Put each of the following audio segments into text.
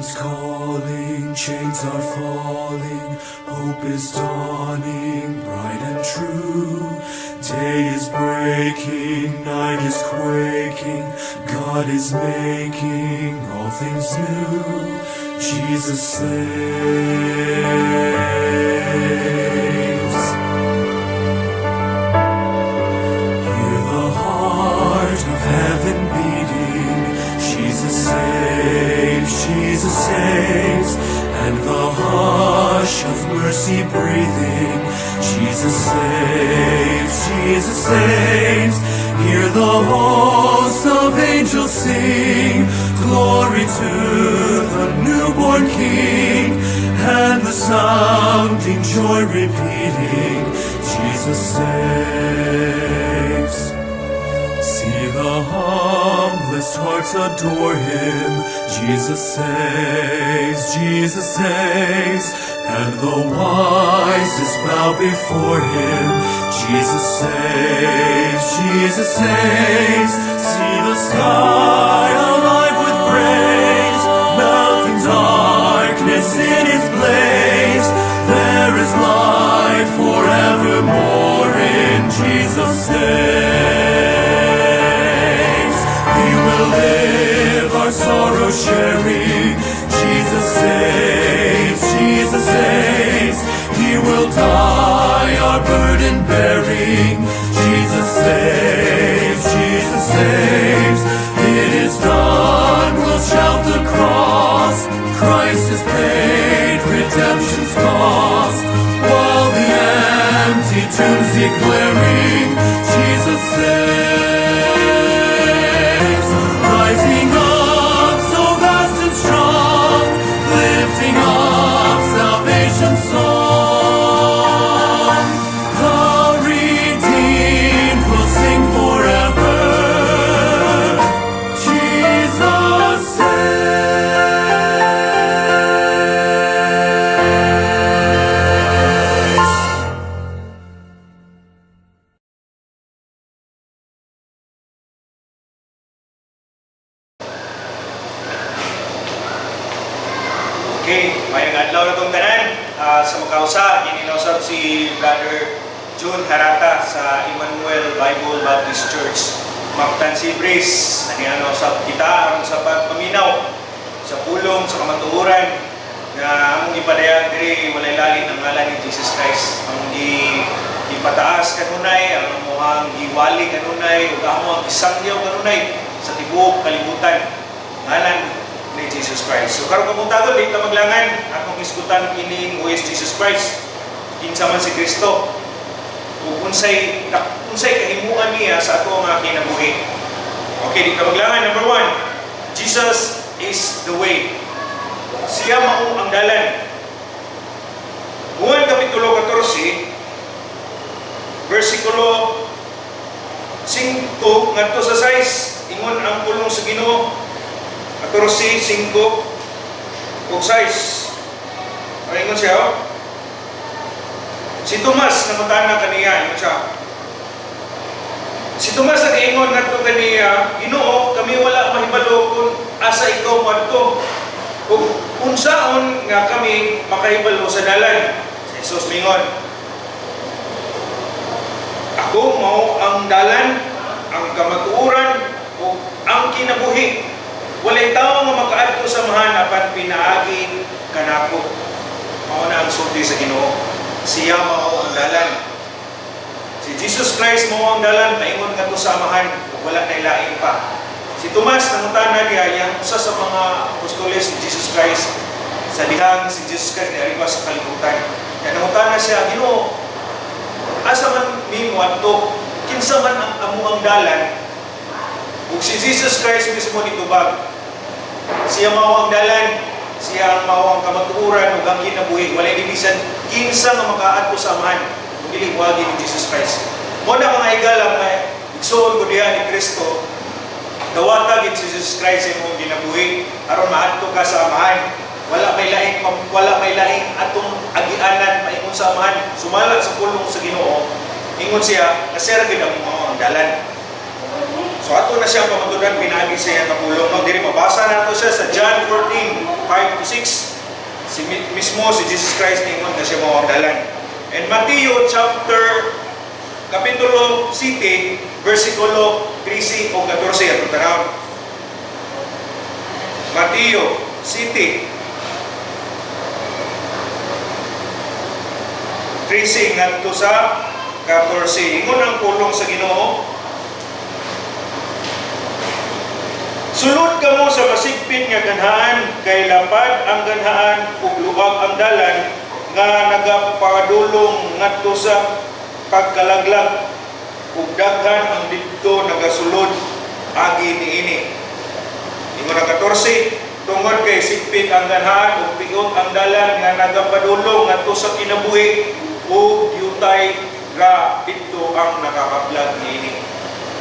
Heaven's calling, chains are falling, hope is dawning, bright and true. Day is breaking, night is quaking, God is making all things new. Jesus saves. Hear the heart of heaven beating, Jesus saves, Jesus saves, and the hush of mercy breathing, Jesus saves, Jesus saves. Hear the hosts of angels sing, glory to the newborn King, and the sounding joy repeating, Jesus saves. See the humblest hearts adore Him, Jesus saves, Jesus saves, and the wisest bow before Him, Jesus saves, Jesus saves. See the sky alive with praise, melting darkness in His blaze. There is light forevermore in Jesus saves. We will live our sorrow sharing, Jesus saves, Jesus saves. He will die our burden bearing, Jesus saves, Jesus saves. It is done, we'll shout the cross, Christ has paid redemption's cost, while the empty tombs declaring, Jesus saves. Rising up so vast and strong, lifting up salvation's song. The redeemed will sing forever, Jesus saves. Okay, mayang adlaw na itong tanan. Sa magkausa, ininausap si Brother Ruel Jarata sa Emmanuel Bible Baptist Church, Mactan, Seabreeze. Nanianausap kita aron sa pagpaminaw sa pulong, sa kamatuoran nga among ipadayag diri walay lain ang ngalan ni Jesus Christ. Ang ipataas kanunay, ang amuhang giwali kanunay, ug amuhang isangyaw kanunay sa tibuok kalibutan. Ngalan ni Jesus Christ. So karon kapuntagon di ta maglangan akong iskutan kining who is Jesus Christ. Kinsa man si Kristo. Ug unsay kahimuan niya sa ato nga kinabuhi. Okay, di ta maglangan. Number 1, Jesus is the way. Siya mao ang dalan. Juan kapitulo 14 versikulo 5 ngadto sa 6 ingon ang pulong sa Ginoo 14, 5, ug 6. Ingon siya, oh. Si Tomas, namutana kaniya, ingon siya. Si Tomas nag-ingon ngadto kaniya, Ginoo, kami wala mahibalo kung asa ikaw madto. Ug unsaon nga kami makahibalo sa dalan. Si Jesus mingon, ako mao ang dalan, ang kamatuoran, ug ang kinabuhi. Walay tao nga makaadto sa mahan apan pinaagi kanako. Mao na ang sulti sa Ginoo. Siya mao ang dalan. Si Jesus Christ mao ang dalan paingon ngadto sa amahan ug wala nay lain pa. Si Tomas nangutana niya yang usa sa mga apostoles ni Jesus Christ sa dihang si Jesus Christ niariwa sa kalibutan. Kaya nangutana siya, Ginoo, asa man nimo adto? Kinsa man ang amuang dalan? Ug si Jesus Christ mismo nitubag. Siya mao ang dalan, siya ang mao ang kamatuoran ug ang kinabuhi. Walay dibisan kinsa nga makaadto sa amahan ug dili wagi ni Jesus Christ. Mo na mga igalang na igsoon ko diha ni Kristo. Dawata gid si Jesus Christ imong kinabuhi aron maadto ka sa amahan. Wala may laing atong agianan maingon sa amahan. Sumala sa pulong sa Ginoo. Ingon siya, nasira gid ang dalan. So So ato na siyang pamatunan, pinagi sa iyang kapulong. No, diri mabasa nato siya sa John 14:5-6. Mismo si Jesus Christ ningon na siya mawagdalan. And Mateo Kapitulo 7, versikulo 13 o 14 ato tanawon. Mateo 7, 13 ngadto sa 14. Ingon ang pulong sa Ginoo. Sulod kamo sa masigpit nga ganhaan, kay lapad ang ganhaan ug luwag ang dalan nga nagapadulong ngadto sa pagkalaglag ug daghan ang didto nagasulod agi niini. Ingon ang 14, tungod kay sigpit ang ganhaan ug piot ang dalan nga nagapadulong ngadto sa kinabuhi ug yutay ra didto ang nakakaplag niini.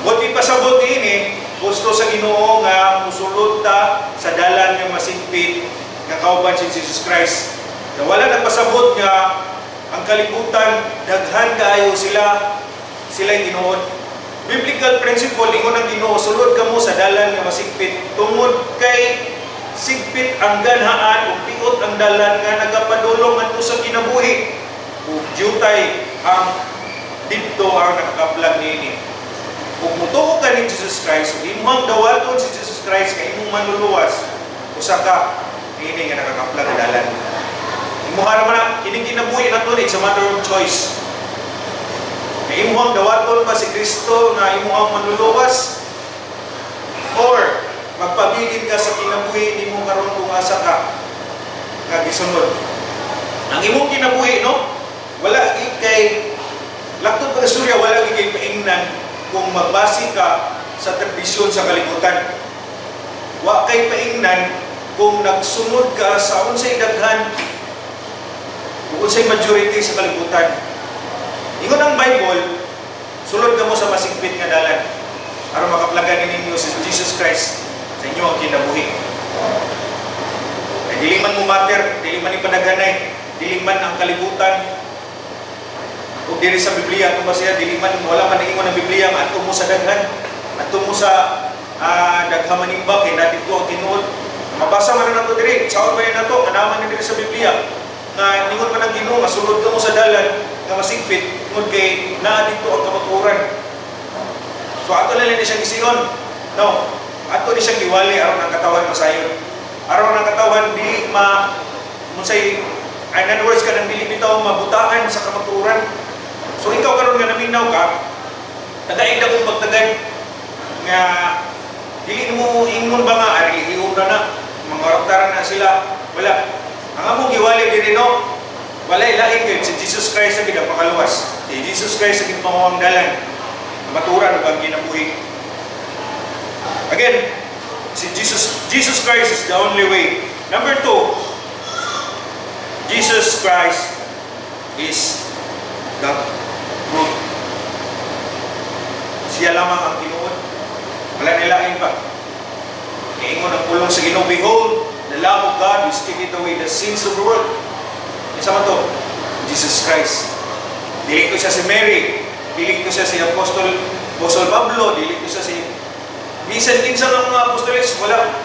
Buti pasabot niini, gusto sa Ginoo nga musulod ta sa dalan nga masigpit nga kauban si Jesus Christ. Na wala nagpasabot nga ang kalibutan daghan kaayo sila'y tinuod. Biblical principle ingon ang Ginoo, sulod kamo sa dalan nga masigpit tungod kay sigpit ang ganhaan ug piot ang dalan nga nagapadulong ngadto sa kinabuhi ug jutay ang didto ang nakakaplag niini. Kung mutuo ka ni Jesus Christ, imuhang dawaton si Jesus Christ kay imong manluluwas, usa ka ini nga nakakaplag nga dalan. Imuha naman na kining kinabuhi nato it's a matter of choice. Kay imuhang dawaton pa si Kristo nga imuhang manluluwas or magpabilin ka sa kinabuhi nimo karon kung asa ka nga gisunod. Ang imong kinabuhi no, wala kay laktod pa istorya, wala kay paingnan kung magbase ka sa tradisyon sa kalibutan. Wa kay paingnan kung nagsunod ka sa unsay daghan o unsay majority sa kalibutan. Ingon ang Bible, sulod ka mo sa masigpit nga dalan aron makaplagan ninyo si Jesus Christ sa inyo ang kinabuhi. Ay dili man mo matter, dili man ipadaghanay, dili man ang kalibutan. Kung diri sa Biblia, kung ba siya, dili man, wala man ingon ang Biblia, ato mo sa daghan, ato mo sa daghamanimba, kay natin ko ang tinuod. Mabasa man na ito diri, saon ba yun na ito, anaman na diri sa Biblia, nga ningon man ang Ginoo, masulod ka mo sa dalan, nga masigpit, tungod kay naa dito ang kamatuoran. So ato na lang siyang isiyon, no, ato ni siyang giwali, aron ang katawan masayon. Aron ang katawan, di musay, in other words, ka nang dili bitaw mabutaan sa kamatuoran. So ikaw karon nga naminaw ka, nagaigda kong pagtagad nga dili mo ingon ba nga relihiyon na mga oraktaran na sila, wala. Ang among giwali diri no, wala ilain gyud si Jesus Christ sa gidapakaluwas. Si Jesus Christ sa gidpamawangdalan, maturan ug ang kinabuhi. Again, si Jesus Christ is the only way. Number 2, Jesus Christ is the truth. Siya lamang ang tinuod. Wala nilain pa. Kaingon ang pulong sa Ginoo, behold, the Lamb of God who taketh away the sins of the world. Isa man to, Jesus Christ. Dili ko siya si Mary, dili ko siya si Apostol Pablo, dili ko siya si bisan kinsa ng mga apostoles, wala.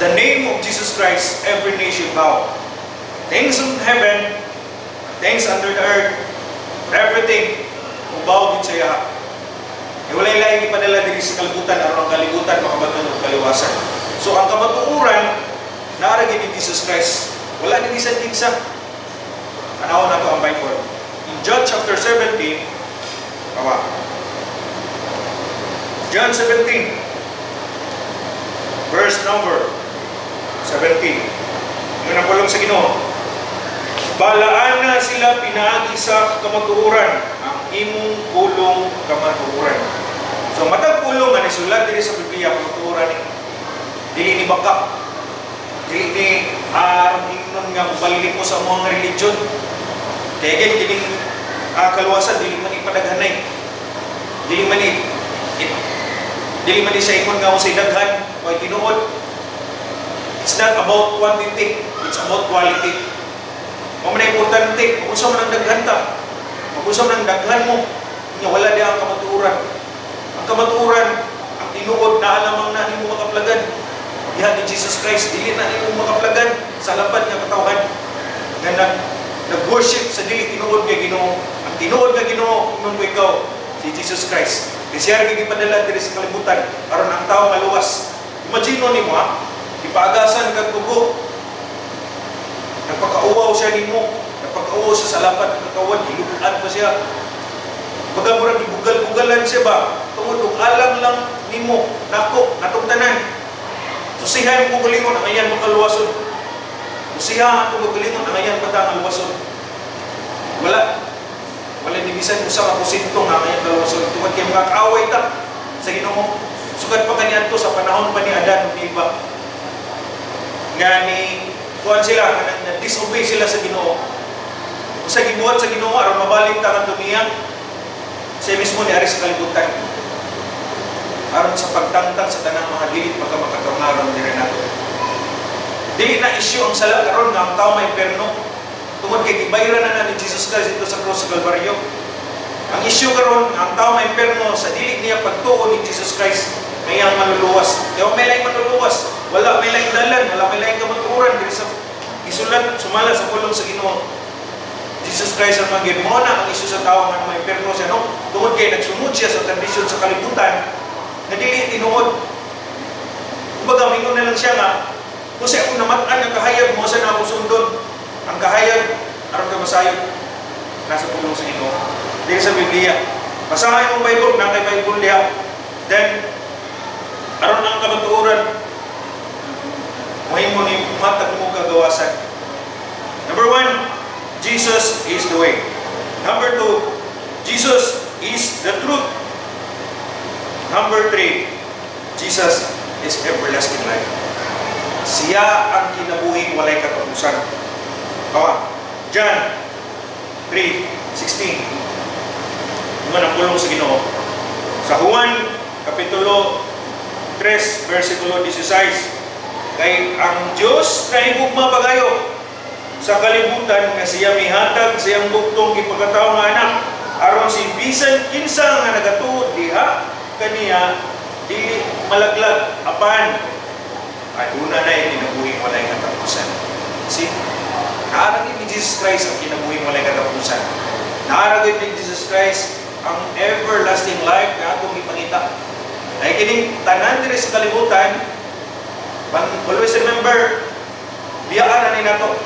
The name of Jesus Christ, every knee should bow. Things in heaven, things under the earth, everything, mubaw din sa iya. Wala ilaing ipadala diri sa kalibutan, aron ang kalibutan makabaton og kaliwasan. So ang kamatuoran naara gid ni Jesus Christ. Wala ni bisan kinsa. Anawon nato ang Bible. In John chapter 17, John 17, verse number 17. Ngayon ang pulong sa Ginoo. Balaan na sila pinaagi sa kamatuoran, ang imong pulong kamatuoran. So matag pulong nga nisulat diri sa Biblia, kamatuoran ni dili ni baka, dili ni ingnon nga balhin mo sa mga religion. Kaya again, kining kaluwasan dili man ipadaghanay, dili man siya ingon nga sa daghan o tinuod. It's not about quantity, it's about quality. Mo man importante, kung sa man ang daghan ta, kung sa man ang daghan mo, nya wala di ang kamatuoran. Ang kamatuoran, ang tinuod na alamang na nimo makaplagan. Diha ni Jesus Christ, dili na nimo makaplagan sa lapad nga katawhan nga nag-worship sa dili tinuod nga Ginoo. Ang tinuod nga Ginoo ingon ko ikaw si Jesus Christ. Siya rin gipadala diri sa kalibutan aron ang tao maluwas. Imagine nimo ha, ipaagasan kag dugo. Nagpakauwaw siya nimo, nagpakauwaw siya sa lapad ng katawan, ilubuan pa siya. Bagamurang ibugal-bugalan siya ba? Tungod og alang lang nimo, nako, natong tanan. Susihan mo galingon ang ayan mo kaluwason. Susihan mo galingon ang ayan patang kaluwason. Wala ni bisan usa ka porsyento nga ayan kaluwason. Tungod kay mga kaaway ta sa Ginoo. Sugad pa kaniadto sa panahon pa ni Adan ug Eva. Nga ni kuan sila nga disobey sila sa Ginoo. Usa gibuhat sa Ginoo aron mabalik ta kadto niya. Siya mismo ni ari sa kalibutan. Aron sa pagtangtang sa tanang mga dili pagkamakatrangaron diri nato. Dili na isyu ang sala karon nga ang tao may perno. Tungod kay gibayran na ni Jesus Christ dito sa cross sa Kalbaryo. Ang isyu karon ang tao may perno sa dili niya pagtuo ni Jesus Christ kaya ang maluluwas. Kaya may laing maluluwas, wala may laing dalan, wala may laing kamatuoran diri sa isulat sumala sa pulong sa Ginoo. Jesus Christ ang maging mo na ang isyu sa tao nga may perno siya no. Tungod kay nagsunod siya sa tradisyon sa kalibutan na dili tinuod. Kumbaga mingon na lang siya nga kung siya kung namatan ang kahayag mo sa ako sundon. Ang kahayag aron ka masayod nasa pulong sa Ginoo. Dili sa Biblia. Basahin mo Bible, na kay Bible diha. Then aron ang kamatuoran mahimo ni matag mo kagawasan. Number 1, Jesus is the way. Number 2, Jesus is the truth. Number 3, Jesus is everlasting life. Siya ang kinabuhing walay katapusan. John 3:16. Mga nagpulong sa Ginoo. Sa Juan Kapitulo 3, versikulo 16. Kay ang Diyos na higugma pagayo sa kalibutan nga siya mihatag siyang bugtong ipagkataong nga anak aron si bisan kinsa nga nagatuod diha kaniya di malaglag apan aduna na kinabuhing walay katapusan. See? Naaragid ni Jesus Christ ang kinabuhing walay katapusan. Naaragid ni Jesus Christ ang everlasting life na atong ipangita. Ay kining tanan diri sa kalibutan, always remember, biyaan na ni nato.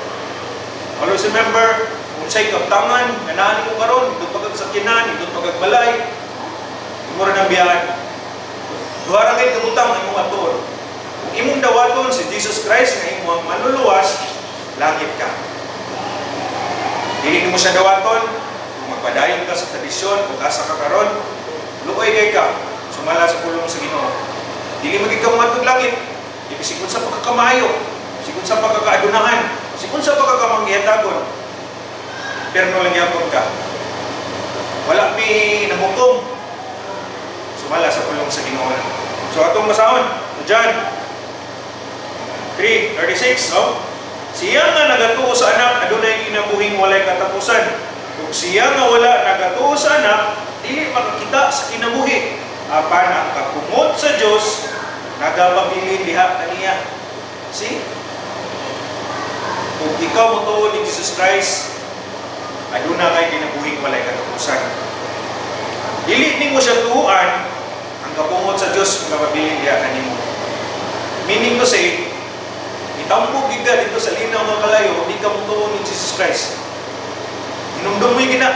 Always remember, kung sa'y kaptangan, ganahan mo karon, ito pagkagsakinan, ito pagkagbalay, mura ng biyaan. Duharangay kamutang ang imong aton. Kung imong dawaton si Jesus Christ na imong manluluwas, langit ka. Dili mo siya dawaton, kung magpadayon ka sa tradisyon, kung asa ka karon, luoy kay ka, sumala sa pulong sa Ginoo. Dili mo ikaw matod langit, sikon sa pagkakamayo, sikon sa pagkakaadunahan, sikon sa pagkakamanggihantagon, perno lang yapon ka. Wala may namukom, sumala sa pulong sa Ginoo. So atong masahon, John 3:36, no? Siya nga nagatuo sa anak, adunay kinabuhing walay katapusan. Ug siya nga wala nagatuo sa anak, dili makakita sa kinabuhi. Apan ang kakumot sa Dios nagapabilin diha kaniya. See? Kung ikaw motuo ni Jesus Christ, aduna kay kinabuhing walay katapusan. Dili nimo siya tuuan, ang kapumot sa Dios magapabilin diha kanimo. Meaning to say, itambog giga dito sa linaw nga kalayo, hindi ka motuo ni Jesus Christ. Hinumdum mo gina.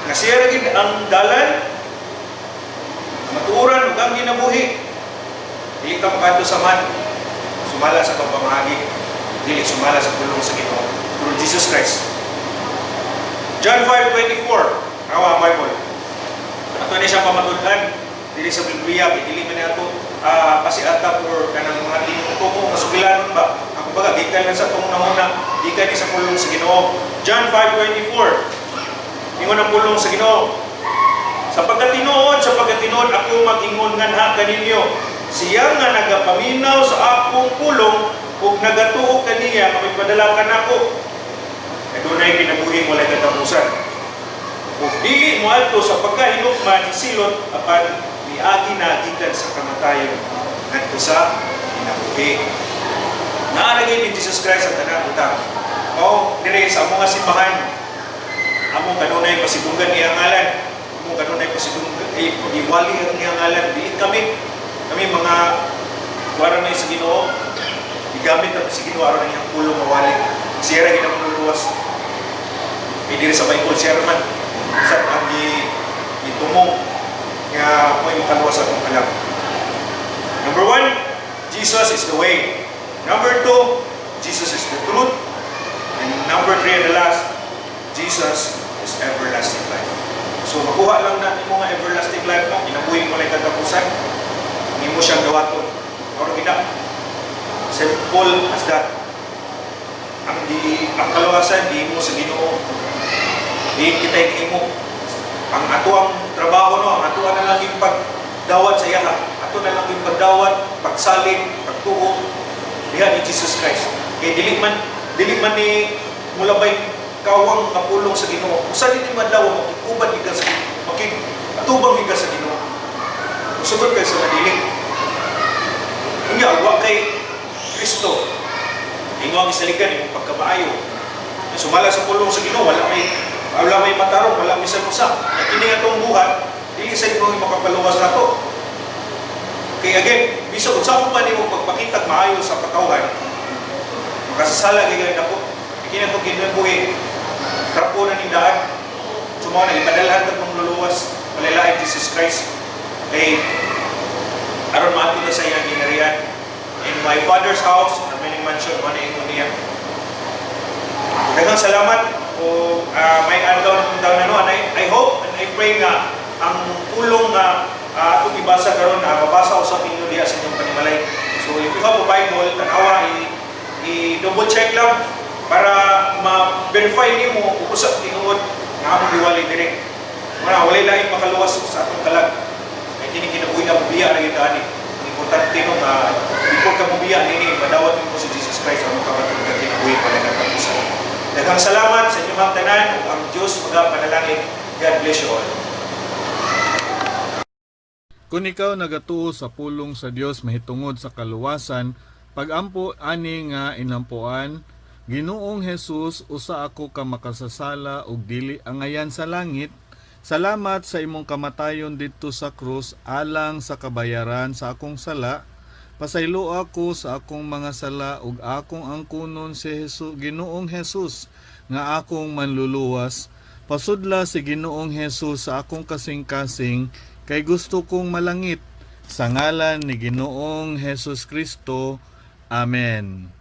Nga siya rin ang dalan, matuuran, ug ang ginabuhi. Dili ka makadto sa man, sumala sa pagpamahagi, dili sumala sa pulong sa Ginoo through Jesus Christ. John 5:24, ang Bible. Ato ni siya pamatudan dili sa Biblia, dili man ato pasiata or kanang mga tinutuko nga sugilanon ba. Ako baga gikan lang sa tong namuna, gikan ni sa pulong sa Ginoo. John 5:24. Ingon ang pulong sa Ginoo. Sa pagkatinuod ako mag-ingon nganha kaninyo. Siya nga nagapaminaw sa akong pulong ug nagatuo kaniya nga magpadala kanako. Adunay kinabuhing walay katapusan. Ug dili moadto sa pagkahinukman silot apan miagi na gikan sa kamatayon ngadto sa kinabuhi. Naaragay ni Jesus Christ ang tanan utang. Mao dire sa among simbahan, among kanunay pasidunggan iyang ngalan, among kanunay pasidunggan ay iwali ang iyang ngalan. Dili kami mga wala na sa Ginoo, igamit ang sa Ginoo aron iyang pulong mawali. Siya ra ginang luluwas. Diri sa Bible siya man sa ang itumong nga mo'y makaluwas atong alam. Number 1, Jesus is the way. Number 2, Jesus is the truth. And number 3 and the last, Jesus is everlasting life. So makuha lang natin mga everlasting life mo, inabuhin mo lang kagapusan, hindi mo siyang gawaton. Or kita, simple as that. Ang kaluwasan, di mo sa Ginoo, di kita mo. Ang ato ang trabaho no, ang ato na lang yung pagdawat sa iya, ato na lang yung pagdawat, pagsalin, pagtuo, diha ni Jesus Christ. Kaya dili man ni mula ba'y kawang kapulong sa Ginoo. Usa din man daw makikubad ka sa makikatubang ka sa Ginoo. Usubot kay sa madili. Unya wa kay Kristo. Ingo ang isaligan imong pagkamaayo. Sumala sa pulong sa Ginoo, wala may matarong, wala may sanusa. Kini atong buhat, dili sa Ginoo makapaluwas nato. Kaya again, bisag unsa pa nimo pagpakitag maayo sa katawhan, makasasala kay nako. Kini atong kinabuhi, trapo na ning daan. Sumo na ipadalhan ta tong luluwas, malalain Jesus Christ. Kay aron maato na sa iyang ginarian. In my Father's house, na many mansion, man ingon niya. Daghang salamat o may adlaw na taon na no. I hope and I pray nga ang pulong nga atong ibasa karon na mabasa usab ninyo diha sa inyong panimalay. So if you have a Bible, tanawa i-double check lang para ma-verify nimo kung usab tinuod nga among diwali dire. Wala lain makaluwas sa atong kalag. Kay kini kinabuhi na bubiya ra gyud ani. Importante no nga before ka bubiya nini madawat mo si Jesus Christ ang makabatog ka kinabuhi pa na kapusan. Daghang salamat sa inyong tanan ug ang Dios magapanalangin. God bless you all. Kung ikaw nagatuo sa pulong sa Dios mahitungod sa kaluwasan, pagampo ani nga inampuan, Ginoong Hesus, usa ako ka makasasala ug dili angayan sa langit. Salamat sa imong kamatayon didto sa krus alang sa kabayaran sa akong sala. Pasaylo ako sa akong mga sala ug akong angkunon si Ginoong Hesus nga akong manluluwas. Pasudla si Ginoong Hesus sa akong kasing-kasing kay gusto kong malangit. Sa ngalan ni Ginoong Hesus Kristo. Amen.